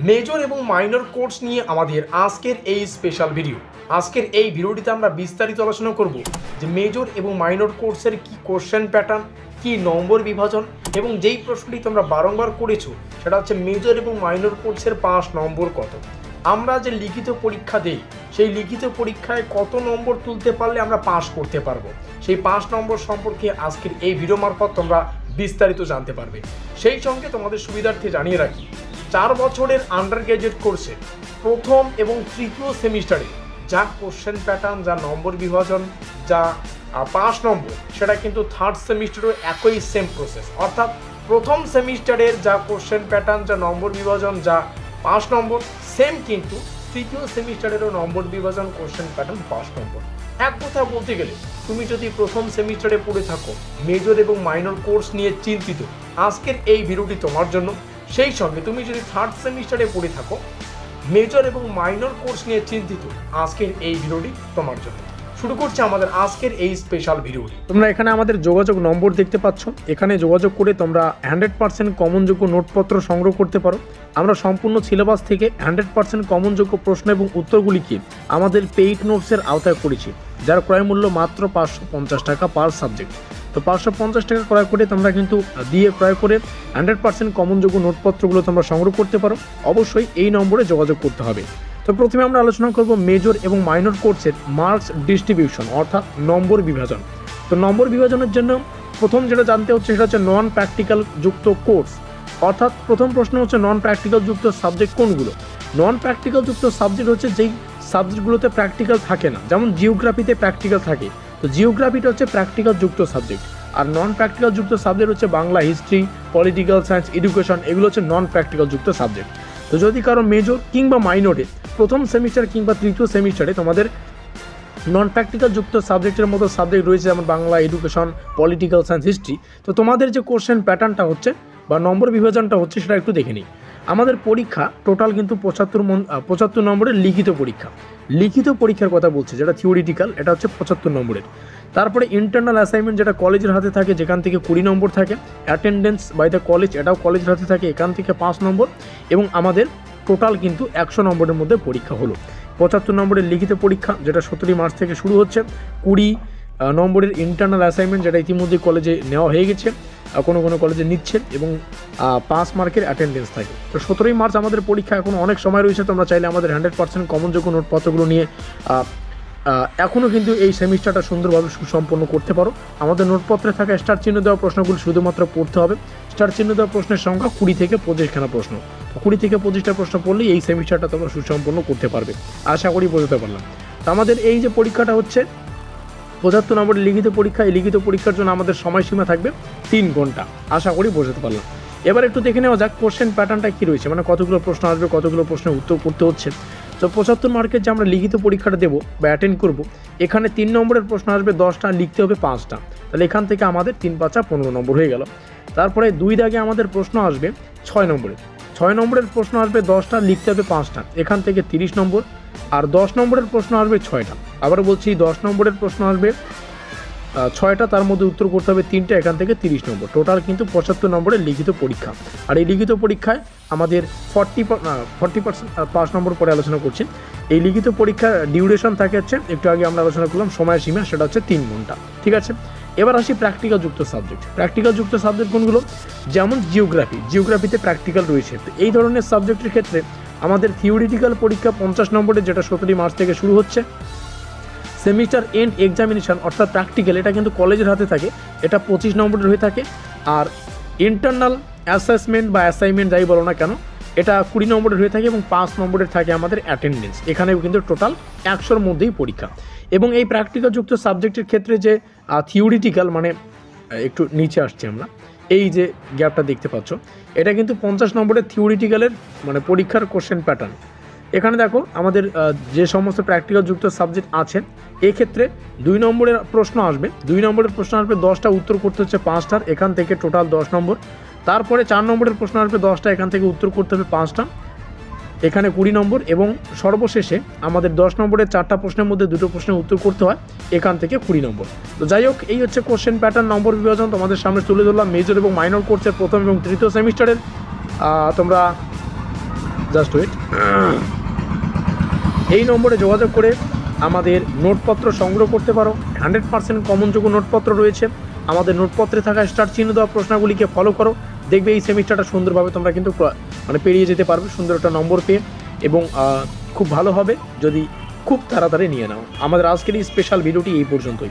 Major এবং minor course নিয়ে আমাদের আজকের এই স্পেশাল ভিডিও। আজকের এই ভিডিওটিতে আমরা বিস্তারিত আলোচনা করব যে মেজর এবং মাইনর কোর্সের কি কোশ্চেন প্যাটার্ন, কি নম্বর বিভাজন, এবং যেই প্রশ্নটি তোমরা বারংবার করেছো সেটা হচ্ছে মেজর এবং মাইনর কোর্সের 5 নম্বর কত। আমরা যে লিখিত পরীক্ষা দেই সেই লিখিত পরীক্ষায় কত নম্বর তুলতে পারলে আমরা পাস করতে পারবো, সেই 5 নম্বর সম্পর্কে আজকের এই ভিডিও মারফত তোমরা বিস্তারিত জানতে পারবে। সেই সঙ্গে তোমাদের সুবিধার্থে জানিয়ে রাখি, 4 বছরের আন্ডার গ্র্যাজুয়েট কোর্সে প্রথম এবং তৃতীয় সেমিস্টারে যা কোশ্চেন প্যাটার্ন, যা নম্বর বিভাজন, যা 5 নম্বর, সেটা কিন্তু থার্ড সেমিস্টারেও একই সেম প্রসেস। অর্থাৎ প্রথম সেমিস্টারের যা কোশ্চেন প্যাটার্ন, যা নম্বর বিভাজন, যা 5 নম্বর, সেম কিন্তু তৃতীয় সেমিস্টারেরও নম্বর বিভাজন, কোশ্চেন প্যাটার্ন 5 নম্বর। এক কথা বলতে গেলে, তুমি যদি প্রথম সেমিস্টারে পড়ে থাকো মেজর এবং মাইনর কোর্স নিয়ে চিন্তিত, আজকের এই ভিডিওটি তোমার জন্য। সেই সঙ্গে তুমি যদি থার্ড সেমিস্টারে পড়ে থাকো মেজর এবং মাইনর কোর্স নিয়ে চিন্তিত, আজকের এই ভিডিওটি তোমার জন্য। শুরু করছে আমাদের আজকের এই স্পেশাল ভিডিওটি। তোমরা এখানে আমাদের যোগাযোগ নম্বর দেখতে পাচ্ছ। এখানে যোগাযোগ করে তোমরা 100% কমনযোগ্য নোটপত্র সংগ্রহ করতে পারো। আমরা সম্পূর্ণ সিলেবাস থেকে 100% কমনযোগ্য প্রশ্ন এবং উত্তরগুলিকে আমাদের পেইড নোটসের আওতায় করেছি, যার ক্রয় মূল্য মাত্র 550 টাকা পার সাবজেক্ট। তো 550 টাকা ক্রয় করে তোমরা কিন্তু ক্রয় করে 100% কমনযোগ্য নোটপত্রগুলো তোমরা সংগ্রহ করতে পারো। অবশ্যই এই নম্বরে যোগাযোগ করতে হবে। তো প্রথমে আমরা আলোচনা করব মেজর এবং মাইনর কোর্সের মার্কস ডিস্ট্রিবিউশন, অর্থাৎ নম্বর বিভাজন। তো নম্বর বিভাজনের জন্য প্রথম যেটা জানতে হচ্ছে সেটা হচ্ছে নন প্র্যাকটিক্যাল যুক্ত কোর্স। অর্থাৎ প্রথম প্রশ্ন হচ্ছে নন প্র্যাকটিক্যাল যুক্ত সাবজেক্ট কোনগুলো। নন প্র্যাকটিক্যাল যুক্ত সাবজেক্ট হচ্ছে যেই সাবজেক্টগুলোতে প্র্যাকটিক্যাল থাকে না, যেমন জিওগ্রাফিতে প্র্যাকটিক্যাল থাকে, তো জিওগ্রাফিটা হচ্ছে প্র্যাকটিক্যাল যুক্ত সাবজেক্ট। আর নন প্র্যাকটিক্যাল যুক্ত সাবজেক্ট হচ্ছে Bangla, history, political science, education, এগুলো হচ্ছে নন প্র্যাকটিক্যাল যুক্ত সাবজেক্ট। তো যদি কারো মেজর কিংবা মাইনরে প্রথম সেমিস্টার কিংবা তৃতীয় সেমিস্টারে তোমাদের নন প্র্যাকটিক্যাল যুক্ত সাবজেক্টের মতো সাবজেক্ট রয়েছে, যেমন Bangla, education, political science, history, তো তোমাদের যে কোশ্চেন প্যাটার্নটা হচ্ছে বা নম্বর বিভাজনটা হচ্ছে সেটা একটু দেখে নিই। আমাদের পরীক্ষা টোটাল কিন্তু 75 নম্বরের লিখিত পরীক্ষা। লিখিত পরীক্ষার কথা বলছে, যেটা থিওরিটিক্যাল, এটা হচ্ছে 75 নম্বরের। তারপরে ইন্টারনাল অ্যাসাইনমেন্ট, যেটা কলেজের হাতে থাকে, যেখান থেকে 20 নম্বর থাকে। অ্যাটেন্ডেন্স বাই দ্য কলেজ, এটাও কলেজের হাতে থাকে, এখান থেকে 5 নম্বর। এবং আমাদের টোটাল কিন্তু 100 নম্বরের মধ্যে পরীক্ষা হলো। 75 নম্বরের লিখিত পরীক্ষা, যেটা 17 মার্চ থেকে শুরু হচ্ছে। 20 নম্বরের ইন্টারনাল অ্যাসাইনমেন্ট, যেটা ইতিমধ্যে কলেজে নেওয়া হয়ে গেছে, কোনো কোনো কলেজে নিচ্ছে, এবং 5 মার্কের অ্যাটেন্ডেন্স থাকে। তো 17 মার্চ আমাদের পরীক্ষা, এখন অনেক সময় রয়েছে। তোমরা চাইলে আমাদের 100% কমনযোগ্য নোটপত্রগুলো নিয়ে এখনও কিন্তু এই সেমিস্টারটা সুন্দরভাবে সুসম্পন্ন করতে পারো। আমাদের নোটপত্রে থাকা স্টার চিহ্ন দেওয়া প্রশ্নগুলো শুধুমাত্র পড়তে হবে। স্টার চিহ্ন দেওয়া প্রশ্নের সংখ্যা 20 থেকে 25খানা প্রশ্ন। তো 20 থেকে 25টা প্রশ্ন পড়লেই এই সেমিস্টারটা তোমরা সুসম্পন্ন করতে পারবে, আশা করি বোঝাতে পারলাম। তো আমাদের এই যে পরীক্ষাটা হচ্ছে 75 নম্বরের লিখিত পরীক্ষা, এই লিখিত পরীক্ষার জন্য আমাদের সময়সীমা থাকবে 3 ঘন্টা, আশা করি বোঝাতে পারলাম। এবার একটু দেখে নেওয়া যাক কোশ্চেন প্যাটার্নটা কী রয়েছে, মানে কতগুলো প্রশ্ন আসবে, কতগুলো প্রশ্নের উত্তর করতে হচ্ছে। তো 75 মার্কের যে আমরা লিখিত পরীক্ষাটা দেবো বা অ্যাটেন্ড করবো, এখানে 3 নম্বরের প্রশ্ন আসবে 10টা, লিখতে হবে 5টা। তাহলে এখান থেকে আমাদের 3 5 15 নম্বর হয়ে গেল। তারপরে 2 দাগে আমাদের প্রশ্ন আসবে 6 নম্বরের। 6 নম্বরের প্রশ্ন আসবে 10টা, লিখতে হবে 5টা, এখান থেকে 30 নম্বর। আর 10 নম্বরের প্রশ্ন আসবে 6টা। আবার বলছি, 10 নম্বরের প্রশ্ন আসবে 6টা, তার মধ্যে উত্তর করতে হবে 3টা, এখান থেকে 30 নম্বর। টোটাল কিন্তু 75 নম্বরের লিখিত পরীক্ষা। আর এই লিখিত পরীক্ষায় আমাদের 40% 5 নম্বর পরে আলোচনা করছি। এই লিখিত পরীক্ষার ডিউরেশন থাকে হচ্ছে, একটু আগে আমরা আলোচনা করলাম সময়সীমা, সেটা হচ্ছে 3 ঘন্টা। ঠিক আছে, এবার আসি প্র্যাকটিক্যাল যুক্ত সাবজেক্ট। প্র্যাকটিক্যাল যুক্ত সাবজেক্ট কোনগুলো, যেমন জিওগ্রাফিতে প্র্যাকটিক্যাল রয়েছে। তো এই ধরনের সাবজেক্টের ক্ষেত্রে আমাদের থিওরিটিক্যাল পরীক্ষা 50 নম্বরের, যেটা 17 মার্চ থেকে শুরু হচ্ছে। সেমিস্টার এন্ড এক্সামিনেশন অর্থাৎ প্র্যাকটিক্যাল, এটা কিন্তু কলেজের হাতে থাকে, এটা 25 নম্বরের হয়ে থাকে। আর ইন্টারনাল অ্যাসেসমেন্ট বা অ্যাসাইনমেন্ট যাই বলো না কেন, এটা 20 নম্বরের হয়ে থাকে, এবং 5 নম্বরের থাকে আমাদের অ্যাটেন্ডেন্স। এখানেও কিন্তু টোটাল 100-র মধ্যেই পরীক্ষা। এবং এই প্র্যাকটিক্যাল যুক্ত সাবজেক্টের ক্ষেত্রে যে থিওরিটিক্যাল, মানে একটু নিচে আসছি আমরা, এই যে গ্যাপটা দেখতে পাচ্ছ, এটা কিন্তু 50 নম্বরের থিওরিটিক্যালের মানে পরীক্ষার কোশ্চেন প্যাটার্ন। এখানে দেখো আমাদের যে সমস্ত প্র্যাকটিক্যাল যুক্ত সাবজেক্ট আছে, এক্ষেত্রে 2 নম্বরের প্রশ্ন আসবে। 2 নম্বরের প্রশ্ন আসবে 10টা, উত্তর করতে হচ্ছে 5টার, এখান থেকে টোটাল 10 নম্বর। তারপরে 4 নম্বরের প্রশ্ন আসবে 10টা, এখান থেকে উত্তর করতে হবে 5টা, এখানে 20 নম্বর। এবং সর্বশেষে আমাদের 10 নম্বরের 4টা প্রশ্নের মধ্যে 2টো প্রশ্নের উত্তর করতে হয়, এখান থেকে 20 নম্বর। তো যাই হোক, এই হচ্ছে কোশ্চেন প্যাটার্ন, নম্বর বিভাজন তোমাদের সামনে তুলে ধরলাম মেজর এবং মাইনর কোর্সের প্রথম এবং তৃতীয় সেমিস্টারের। তোমরা জাস্ট ওয়েট। এই নম্বরে যোগাযোগ করে আমাদের নোটপত্র সংগ্রহ করতে পারো। 100% কমনযোগ্য নোটপত্র রয়েছে। আমাদের নোটপত্রে থাকা স্টার চিহ্ন দেওয়া প্রশ্নগুলিকে ফলো করো, দেখবে এই সেমিস্টারটা সুন্দরভাবে তোমরা কিন্তু পেরিয়ে যেতে পারবে সুন্দর একটা নম্বর পেয়ে, এবং খুব ভালো হবে যদি খুব তাড়াতাড়ি নিয়ে নাও। আমাদের আজকের এই স্পেশাল ভিডিওটি এই পর্যন্তই।